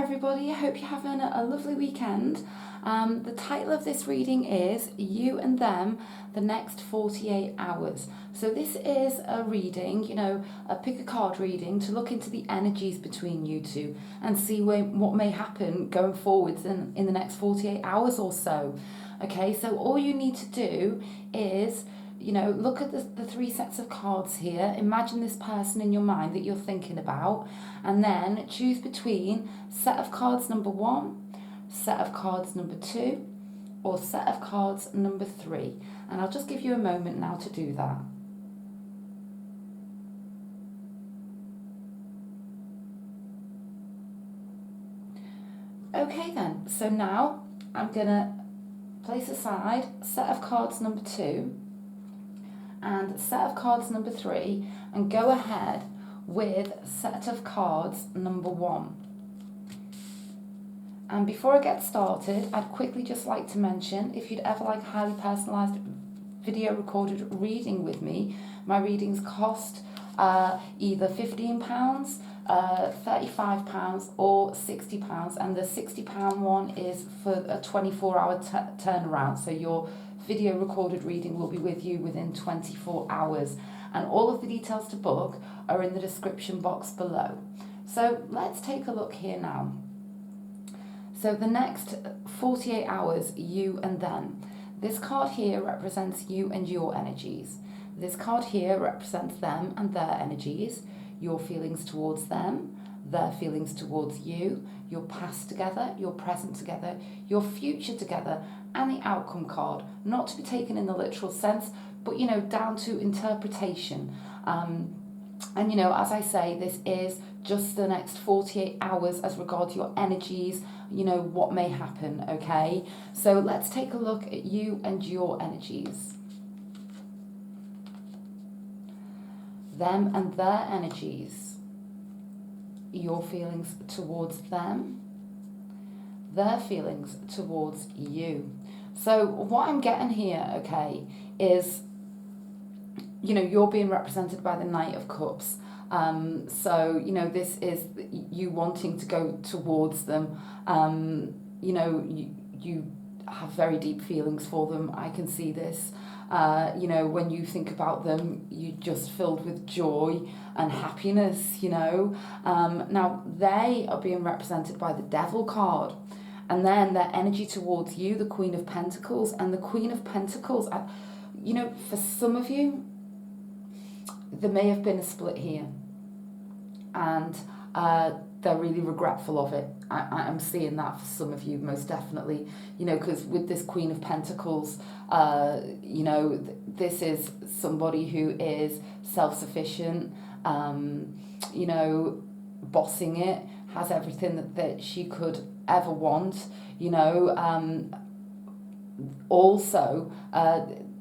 everybody. I hope you're having a lovely weekend. The title of this reading is You and Them, the Next 48 Hours. So this is a reading, a pick a card reading to look into the energies between you two and see what may happen going forwards in the next 48 hours or so. Okay, so all you need to do is look at the three sets of cards here. Imagine this person in your mind that you're thinking about, and then choose between set of cards number 1, set of cards number 2, or set of cards number 3. And I'll just give you a moment now to do that. Okay then, so now I'm going to place aside set of cards number 2 and set of cards number 3 and go ahead with set of cards number 1. And before I get started, I'd quickly just like to mention, if you'd ever like a highly personalised video recorded reading with me, my readings cost either £15, £35 or £60, and the £60 one is for a 24-hour turnaround, so your video recorded reading will be with you within 24 hours, and all of the details to book are in the description box below. So let's take a look here now. So the next 48 hours, you and them. This card here represents you and your energies. This card here represents them and their energies, your feelings towards them, their feelings towards you, your past together, your present together, your future together, and the outcome card. Not to be taken in the literal sense, but down to interpretation. And as I say, this is just the next 48 hours as regards your energies, what may happen, okay? So let's take a look at you and your energies. Them and their energies. Your feelings towards them, their feelings towards you. So what I'm getting here, okay, is, you're being represented by the Knight of Cups. So, this is you wanting to go towards them. You have very deep feelings for them. I can see this. When you think about them, you're just filled with joy and happiness, Now, they are being represented by the Devil card. And then their energy towards you, the Queen of Pentacles. And the Queen of Pentacles, for some of you, there may have been a split here. And they're really regretful of it. I'm seeing that for some of you, most definitely. Because with this Queen of Pentacles, this is somebody who is self-sufficient, bossing it, has everything that she could ever want, also,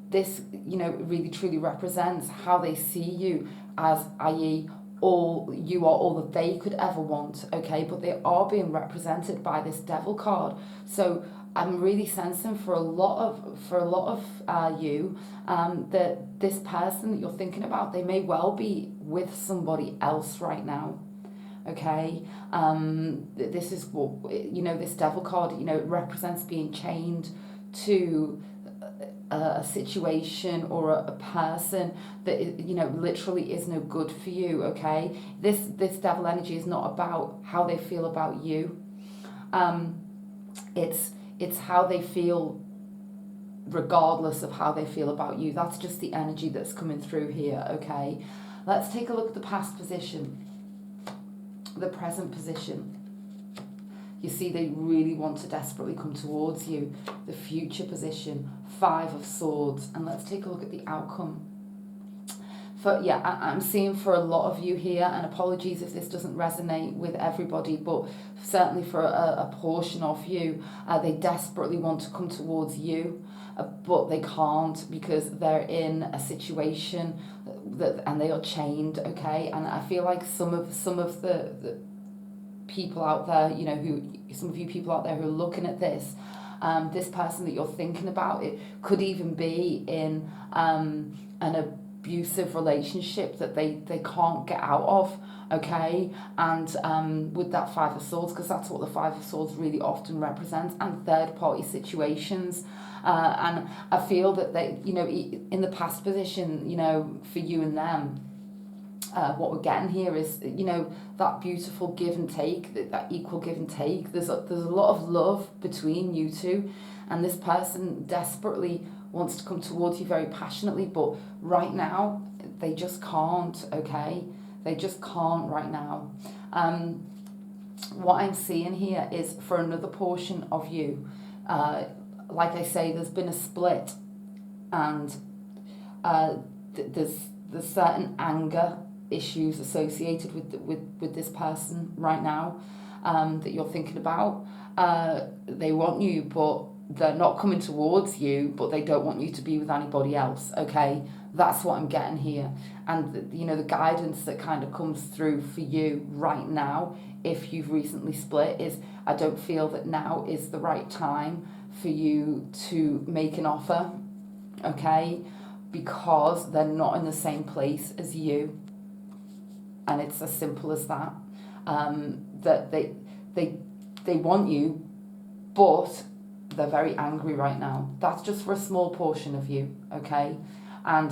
this, really truly represents how they see you as, i.e., you are all that they could ever want, okay? But they are being represented by this Devil card. So I'm really sensing for a lot of you that this person that you're thinking about, they may well be with somebody else right now. Okay, this is what, this Devil card, it represents being chained to a situation or a person that literally is no good for you. Okay, this Devil energy is not about how they feel about you. It's how they feel regardless of how they feel about you. That's just the energy that's coming through here. Okay, let's take a look at the past position, the present position. You see, they really want to desperately come towards you. The future position, 5 of Swords. And let's take a look at the outcome. I'm seeing for a lot of you here, and apologies if this doesn't resonate with everybody, but certainly for a portion of you, they desperately want to come towards you, but they can't because they're in a situation and they are chained, okay? And I feel like some of the people out there, some of you people out there who are looking at this, this person that you're thinking about, it could even be in an abusive relationship that they can't get out of, okay? And with that Five of Swords, because that's what the Five of Swords really often represents, and third-party situations. And I feel that they, you know, in the past position, you know, for you and them, what we're getting here is, you know, that beautiful give and take, that equal give and take. There's a lot of love between you two, and this person desperately wants to come towards you very passionately, but right now they just can't, okay? They just can't right now. What I'm seeing here is for another portion of you, like I say, there's been a split, and there's certain anger issues associated with this person right now, that you're thinking about. They want you, but they're not coming towards you, but they don't want you to be with anybody else, okay? That's what I'm getting here. And you know, the guidance that kind of comes through for you right now, if you've recently split, is I don't feel that now is the right time for you to make an offer, okay? Because they're not in the same place as you. And it's as simple as that. That they want you, but they're very angry right now. That's just for a small portion of you, okay? And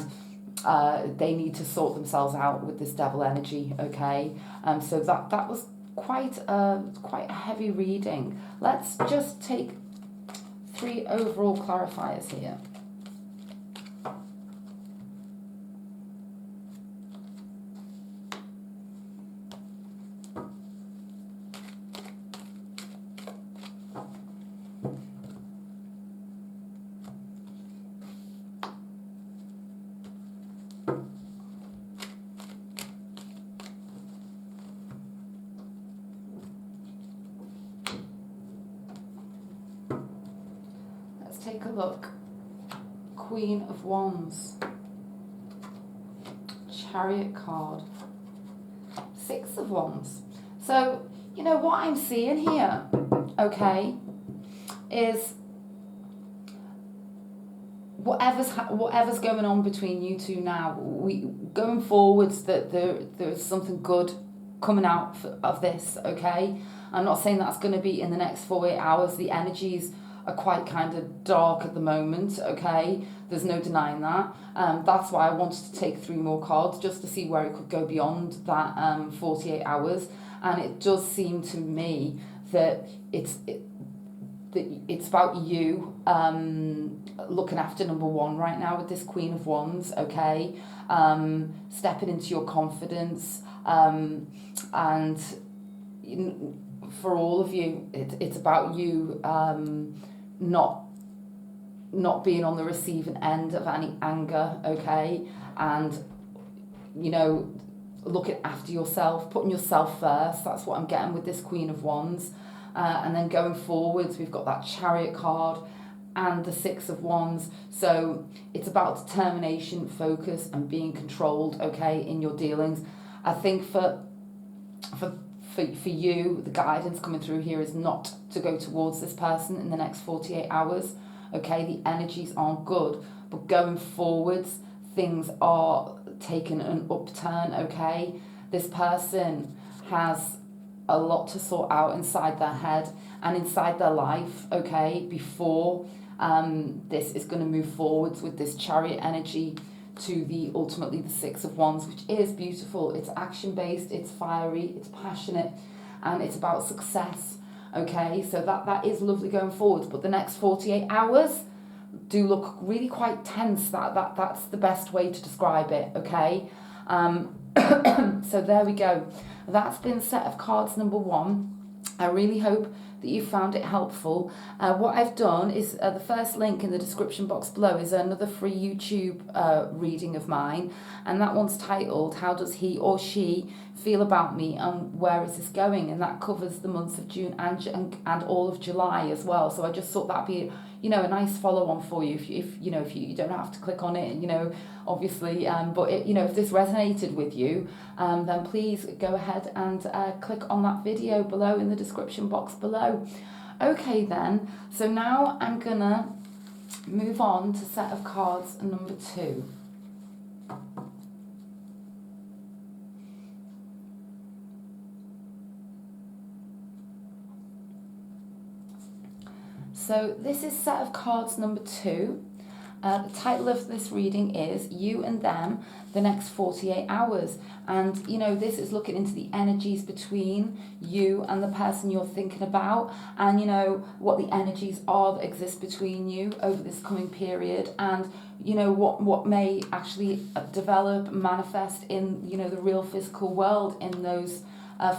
they need to sort themselves out with this devil energy, okay? So that was quite a heavy reading. Let's just take 3 overall clarifiers here. Take a look. Queen of Wands, Chariot card, Six of Wands. So, you know, what I'm seeing here, okay, is whatever's going on between you two now, we going forwards, that there's something good coming out of this, okay? I'm not saying that's going to be in the next 48 hours. The energies are quite kind of dark at the moment, okay? There's no denying that. That's why I wanted to take 3 more cards, just to see where it could go beyond that 48 hours. And it does seem to me that it's about you looking after number 1 right now with this Queen of Wands, okay? Stepping into your confidence, and for all of you, it's about you not being on the receiving end of any anger, okay? And, you know, looking after yourself, putting yourself first. That's what I'm getting with this Queen of Wands. And then going forwards, we've got that Chariot card and the Six of Wands. So it's about determination, focus, and being controlled, okay, in your dealings. I think for you, the guidance coming through here is not to go towards this person in the next 48 hours, okay? The energies aren't good, but going forwards, things are taking an upturn, okay? This person has a lot to sort out inside their head and inside their life, okay, before this is going to move forwards with this Chariot energy to ultimately the Six of Wands, which is beautiful. It's action-based, it's fiery, it's passionate, and it's about success, okay? So that is lovely going forward, but the next 48 hours do look really quite tense. That's the best way to describe it, okay? So there we go. That's been set of cards number 1. I really hope that you found it helpful. What I've done is the first link in the description box below is another free YouTube reading of mine, and that one's titled "How Does He or She Feel About Me and Where Is This Going?" and that covers the months of June and all of July as well. So I just thought that'd be, you know, a nice follow-on for you if you don't have to click on it, you know, obviously, but it, you know, if this resonated with you, then please go ahead and click on that video below in the description box below. Okay then, so now I'm gonna move on to set of cards number 2. So this is set of cards number 2. The title of this reading is You and Them, the Next 48 Hours. And, this is looking into the energies between you and the person you're thinking about, and, what the energies are that exist between you over this coming period, and, what may actually develop, manifest in, the real physical world in those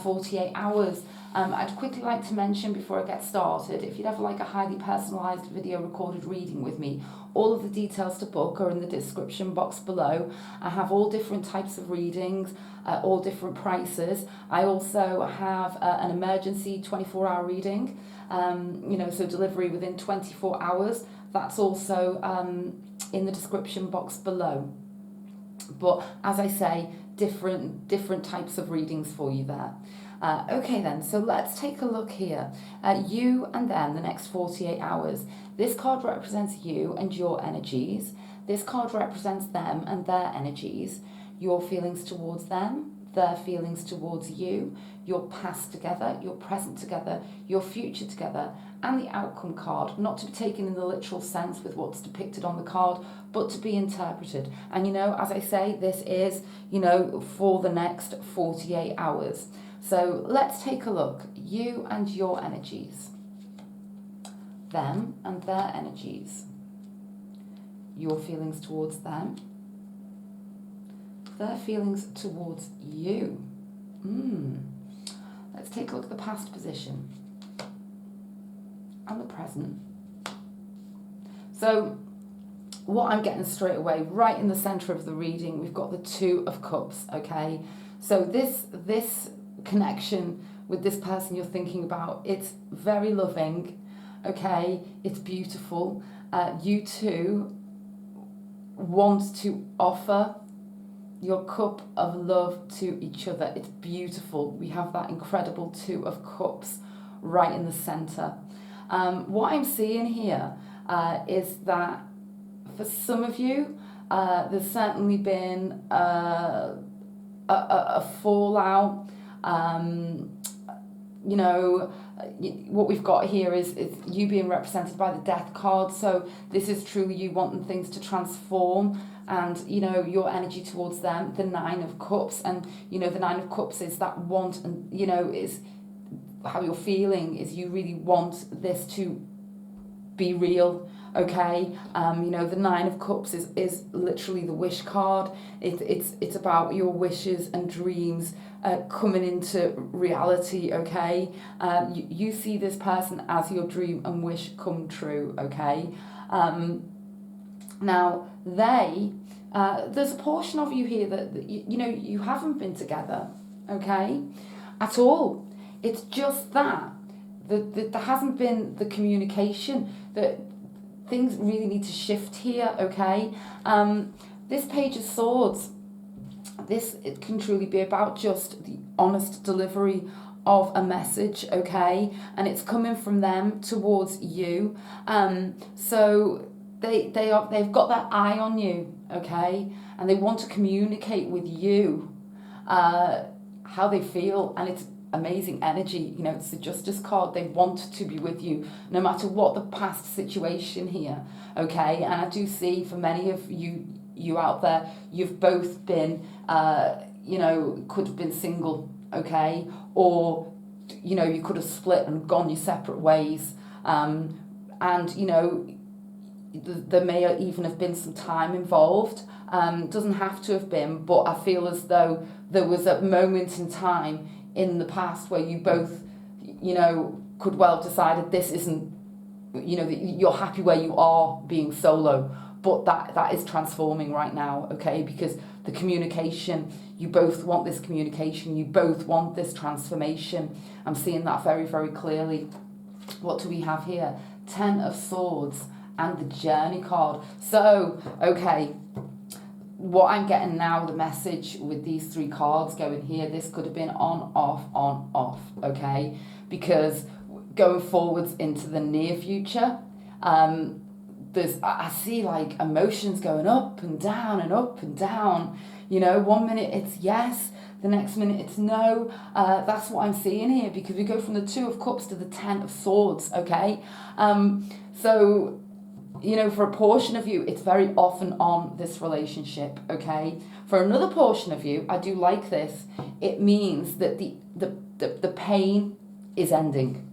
48 hours. I'd quickly like to mention before I get started, if you'd ever like a highly personalised video recorded reading with me, all of the details to book are in the description box below. I have all different types of readings, all different prices. I also have an emergency 24-hour reading, so delivery within 24 hours. That's also in the description box below. But as I say, different types of readings for you there. Okay then, so let's take a look here. You and Them, the next 48 hours. This card represents you and your energies. This card represents them and their energies. Your feelings towards them, their feelings towards you, your past together, your present together, your future together, and the outcome card, not to be taken in the literal sense with what's depicted on the card, but to be interpreted. And as I say, this is, for the next 48 hours. So let's take a look. You and your energies. Them and their energies. Your feelings towards them. Their feelings towards you. Let's take a look at the past position. And the present. So what I'm getting straight away, right in the centre of the reading, we've got the 2 of Cups, okay? So this connection with this person you're thinking about, it's very loving, okay? It's beautiful. You two want to offer your cup of love to each other. It's beautiful. We have that incredible 2 of Cups right in the centre. What I'm seeing here is that for some of you, there's certainly been a fallout. What we've got here is you being represented by the Death card. So this is truly you wanting things to transform, and your energy towards them, the 9 of Cups. And the 9 of Cups is that want, and is how you're feeling, is you really want this to be real, okay? The 9 of Cups is literally the wish card. It's about your wishes and dreams coming into reality, okay? You see this person as your dream and wish come true, okay? Now, there's a portion of you here that you haven't been together, okay? At all. It's just that there hasn't been the communication, that things really need to shift here, okay? This Page of Swords, it can truly be about just the honest delivery of a message, okay? And it's coming from them towards you. So they've got their eye on you, okay? And they want to communicate with you how they feel, and it's amazing energy. It's the Justice card. They want to be with you no matter what the past situation here, okay? And I do see for many of you out there, you've both been could have been single, okay? Or you could have split and gone your separate ways, and there may even have been some time involved. Doesn't have to have been, but I feel as though there was a moment in time in the past where you both, could well have decided this isn't, you're happy where you are being solo, but that is transforming right now, okay? Because the communication, you both want this communication, you both want this transformation. I'm seeing that very, very clearly. What do we have here? 10 of Swords and the Journey card. So, okay, what I'm getting now, the message with these 3 cards going here, this could have been on, off, okay? Because going forwards into the near future, I see like emotions going up and down and up and down. 1 minute it's yes, the next minute it's no. That's what I'm seeing here, because we go from the Two of Cups to the Ten of Swords, okay? So, you know, for a portion of you, it's very off and on, this relationship, okay? For another portion of you, I do like this. It means that the pain is ending,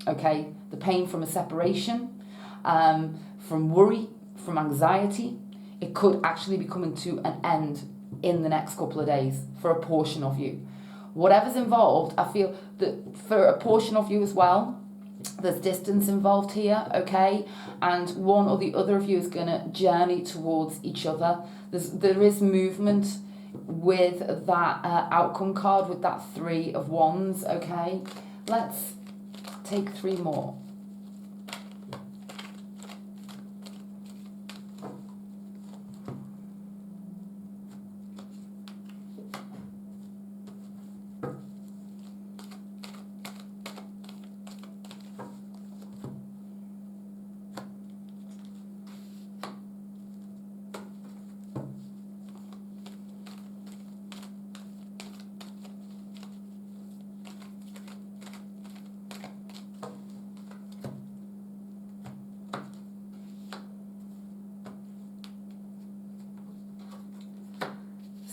okay? The pain from a separation, from worry, from anxiety, it could actually be coming to an end in the next couple of days for a portion of you. Whatever's involved, I feel that for a portion of you as well, there's distance involved here, okay? And one or the other of you is going to journey towards each other. There is movement with that outcome card, with that Three of Wands, okay? Let's take 3 more.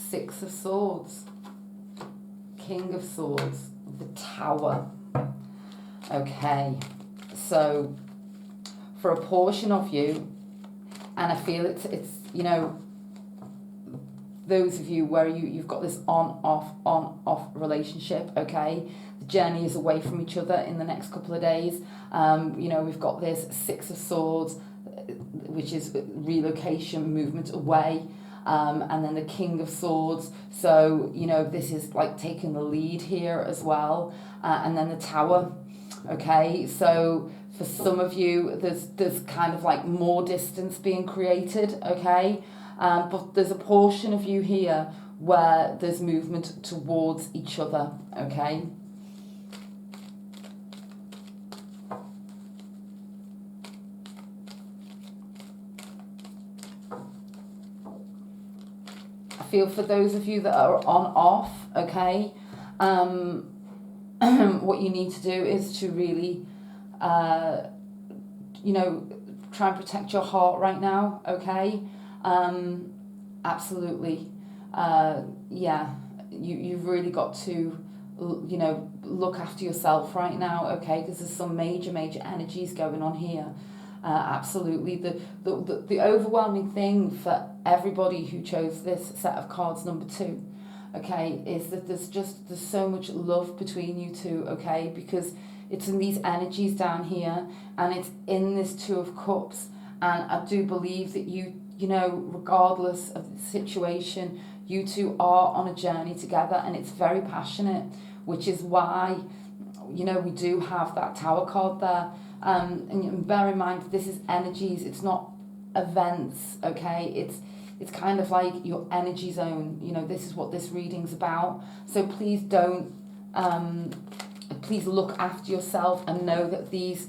Six of Swords, King of Swords, the Tower. Okay, so for a portion of you, and I feel it's you know, those of you where you've got this on-off relationship, okay? The journey is away from each other in the next couple of days. You know, we've got this Six of Swords, which is relocation, movement away. And then the King of Swords, so, you know, this is like taking the lead here as well. And then the Tower, okay? So for some of you, there's kind of like more distance being created, okay? But there's a portion of you here where there's movement towards each other, okay? Feel for those of you that are on off, okay, what you need to do is to really, you know, try and protect your heart right now, okay? Absolutely. Yeah, you've really got to, you know, look after yourself right now, okay? Because there's some major energies going on here. Absolutely. The overwhelming thing for everybody who chose this set of cards, number 2, okay, is that there's so much love between you two, okay, because it's in these energies down here, and it's in this Two of Cups, and I do believe that you know, regardless of the situation, you two are on a journey together, and it's very passionate, which is why, you know, we do have that Tower card there. And bear in mind, this is energies, it's not events, okay? It's kind of like your energy zone. You know, this is what this reading's about. So please don't, please look after yourself and know that these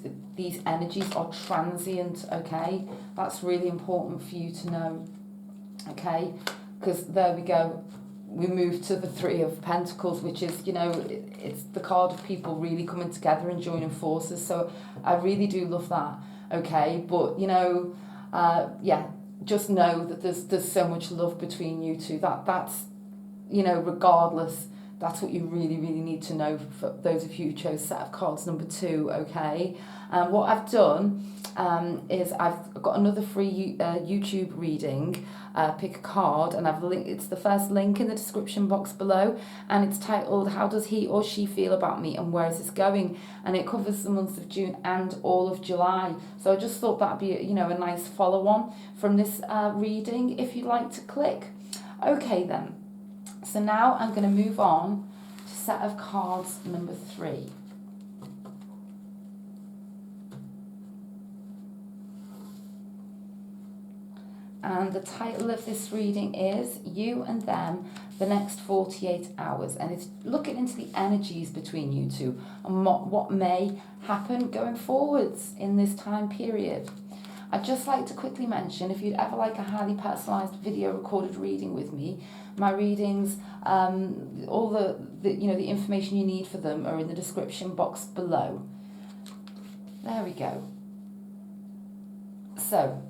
energies are transient, okay? That's really important for you to know, okay? Because there we go. We move to the Three of Pentacles, which is, you know, it's the card of people really coming together and joining forces. So I really do love that, okay? But, you know, yeah, just know that there's so much love between you two. That's, you know, regardless, that's what you really need to know for those of you who chose set of cards number 2, okay? What I've done is I've got another free YouTube reading. Pick a card, and I've linked, it's the first link in the description box below, and it's titled "How Does He or She Feel About Me and Where Is This Going?" and it covers the months of June and all of July. So I just thought that'd be, you know, a nice follow-on from this reading if you'd like to click. Okay then, so now I'm going to move on to set of cards number 3. And the title of this reading is You and Them, the Next 48 Hours. And it's looking into the energies between you two and what may happen going forwards in this time period. I'd just like to quickly mention, if you'd ever like a highly personalised video recorded reading with me, my readings, all the information you need for them are in the description box below. There we go. So,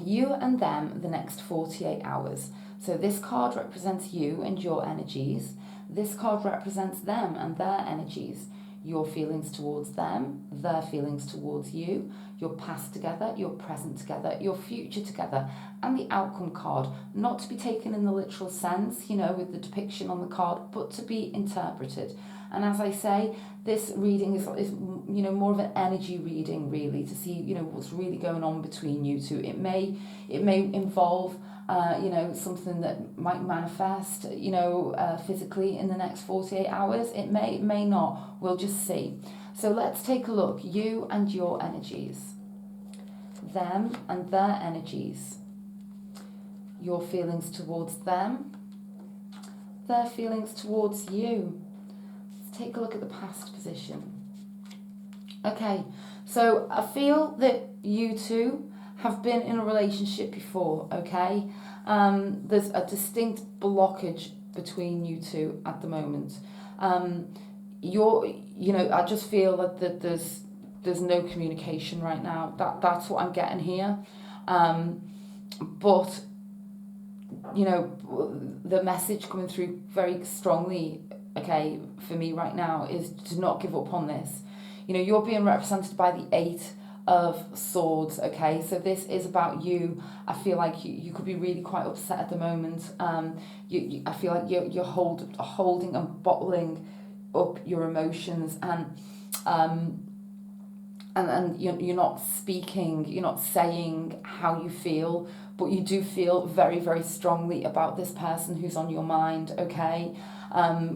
you and them the next 48 hours. So this card represents you and your energies. This card represents them and their energies. Your feelings towards them, their feelings towards you, your past together, your present together, your future together, and the outcome card, not to be taken in the literal sense, with the depiction on the card, but to be interpreted. And as I say, this reading is more of an energy reading, really, to see what's really going on between you two. It may involve something that might manifest physically in the next 48 hours. It may not. We'll just see. So let's take a look. You and your energies, them and their energies, your feelings towards them, their feelings towards you. Take a look at the past position. Okay, so I feel that you two have been in a relationship before, okay? There's a distinct blockage between you two at the moment. I just feel that there's no communication right now. That's what I'm getting here. But the message coming through very strongly, okay, for me right now is to not give up on this. You're being represented by the 8 of Swords, okay? So this is about you. I feel like you could be really quite upset at the moment. I feel like you're holding and bottling up your emotions, and you're not speaking, you're not saying how you feel, but you do feel very, very strongly about this person who's on your mind, okay?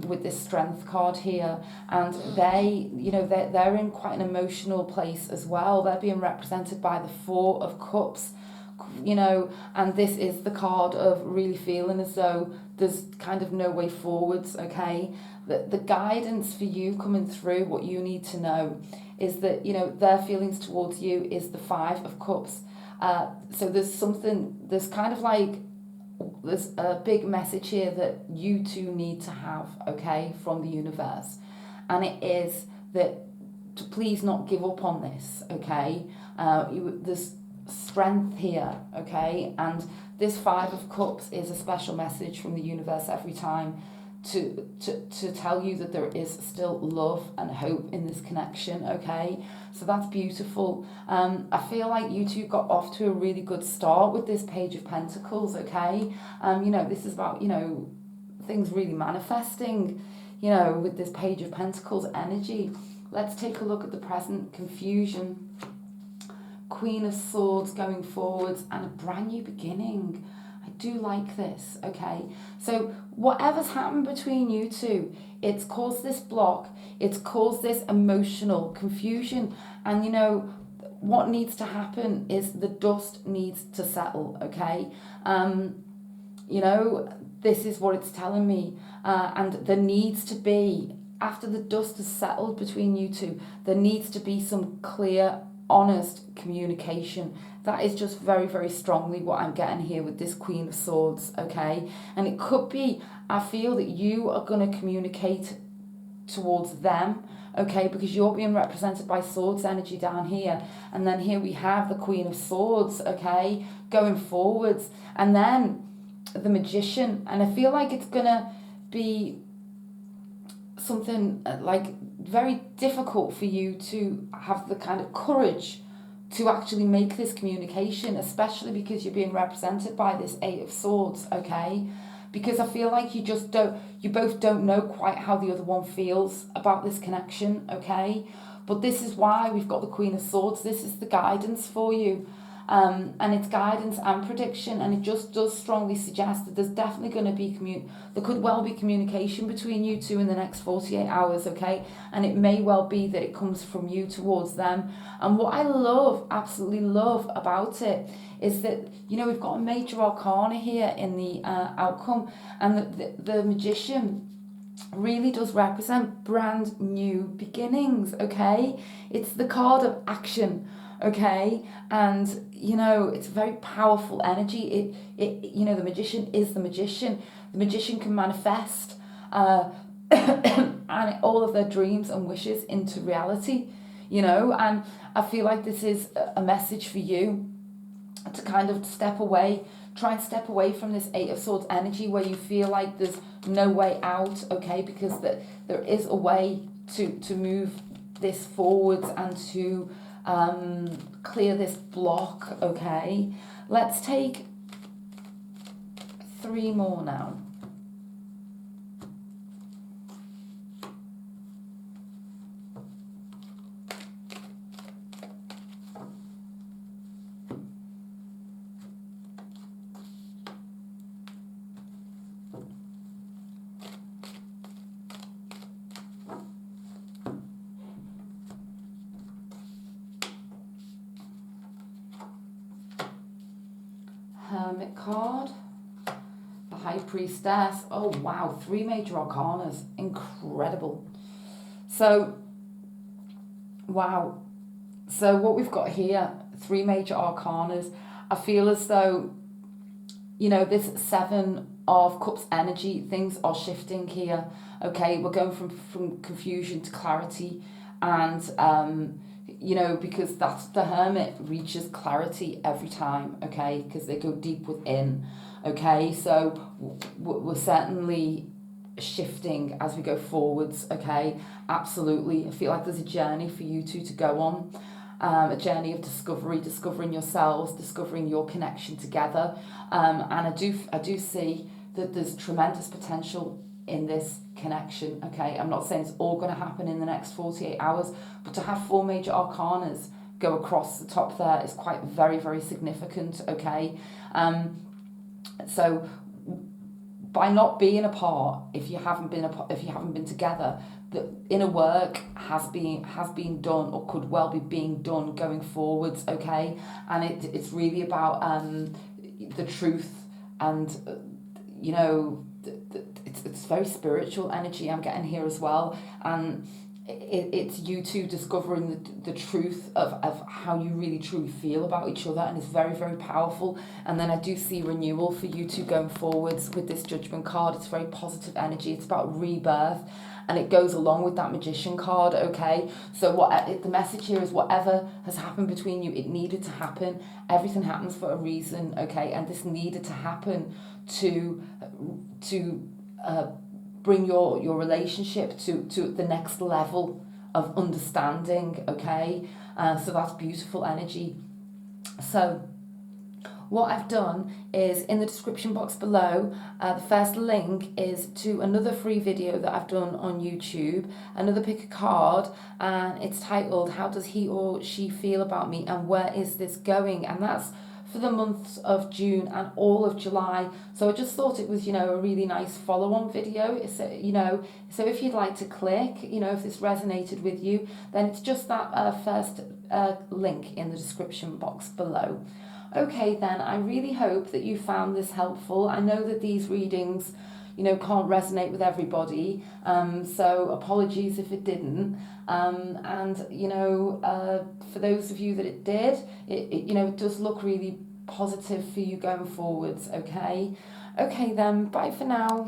With this Strength card here, and they're in quite an emotional place as well. They're being represented by the 4 of Cups, and this is the card of really feeling as though there's kind of no way forwards, okay? The guidance for you coming through, what you need to know is that, their feelings towards you is the 5 of Cups. So there's kind of like, there's a big message here that you two need to have, okay, from the universe. And it is that to please not give up on this, okay? There's strength here, okay? And this 5 of Cups is a special message from the universe every time to tell you that there is still love and hope in this connection, okay? So that's beautiful. I feel like you two got off to a really good start with this Page of Pentacles, okay? This is about, things really manifesting, with this Page of Pentacles energy. Let's take a look at the present. Confusion, Queen of Swords going forwards, and a brand new beginning. I do like this, okay? So whatever's happened between you two, it's caused this block, it's caused this emotional confusion, and what needs to happen is the dust needs to settle, okay? This is what it's telling me, and there needs to be, after the dust has settled between you two, there needs to be some clear, honest communication. That is just very, very strongly what I'm getting here with this Queen of Swords, okay? And it could be, I feel that you are going to communicate towards them, okay? Because you're being represented by Swords energy down here. And then here we have the Queen of Swords, okay? Going forwards. And then the Magician. And I feel like it's going to be something like very difficult for you to have the kind of courage to actually make this communication, especially because you're being represented by this 8 of Swords, okay? Because I feel like you both don't know quite how the other one feels about this connection, okay? But this is why we've got the Queen of Swords. This is the guidance for you. And it's guidance and prediction, and it just does strongly suggest that there's definitely going to be there could well be communication between you two in the next 48 hours, okay? And it may well be that it comes from you towards them. And what I love, absolutely love about it is that, we've got a major arcana here in the outcome, and the Magician really does represent brand new beginnings, okay? It's the card of action. okay? And, you know, it's very powerful energy. You know, the magician is the magician. The magician can manifest and all of their dreams and wishes into reality, you know, and I feel like this is a message for you to kind of step away, try and step away from this Eight of Swords energy where you feel like there's no way out, okay, because there is a way to move this forwards and to clear this block, okay. Let's take 3 more now. Hermit card, the High Priestess. Oh wow, 3 major arcanas, incredible. So, wow. So what we've got here, 3 major arcanas. I feel as though, you know, this 7 of Cups energy, things are shifting here. Okay, we're going from confusion to clarity, and you know, because that's the Hermit reaches clarity every time, okay, because they go deep within, okay, so we're certainly shifting as we go forwards, okay, absolutely. I feel like there's a journey for you two to go on, a journey of discovery, discovering yourselves, discovering your connection together, and I do see that there's tremendous potential in this connection, okay. I'm not saying it's all going to happen in the next 48 hours, but to have 4 major arcanas go across the top there is quite very, very significant, okay. So by not being apart, if you haven't been together, the inner work has been done or could well be being done going forwards, okay. And it's really about the truth, and you know, it's very spiritual energy I'm getting here as well, and it's you two discovering the truth of how you really truly feel about each other, and it's very, very powerful. And then I do see renewal for you two going forwards with this Judgment card. It's very positive energy, it's about rebirth, and it goes along with that Magician card, okay. So the message here is whatever has happened between you, it needed to happen. Everything happens for a reason, okay, and this needed to happen to bring your relationship to the next level of understanding, okay. So that's beautiful energy. So what I've done is, in the description box below, the first link is to another free video that I've done on YouTube, another pick a card, and it's titled How Does He or She Feel About Me and Where Is This Going? And that's for the months of June and all of July. So I just thought it was, you know, a really nice follow-on video. It's, you know, so if you'd like to click, you know, if this resonated with you, then it's just that first link in the description box below. Okay then, I really hope that you found this helpful. I know that these readings, you know, can't resonate with everybody, so apologies if it didn't. And you know, for those of you that it did, you know, it does look really positive for you going forwards, okay? Okay then, bye for now.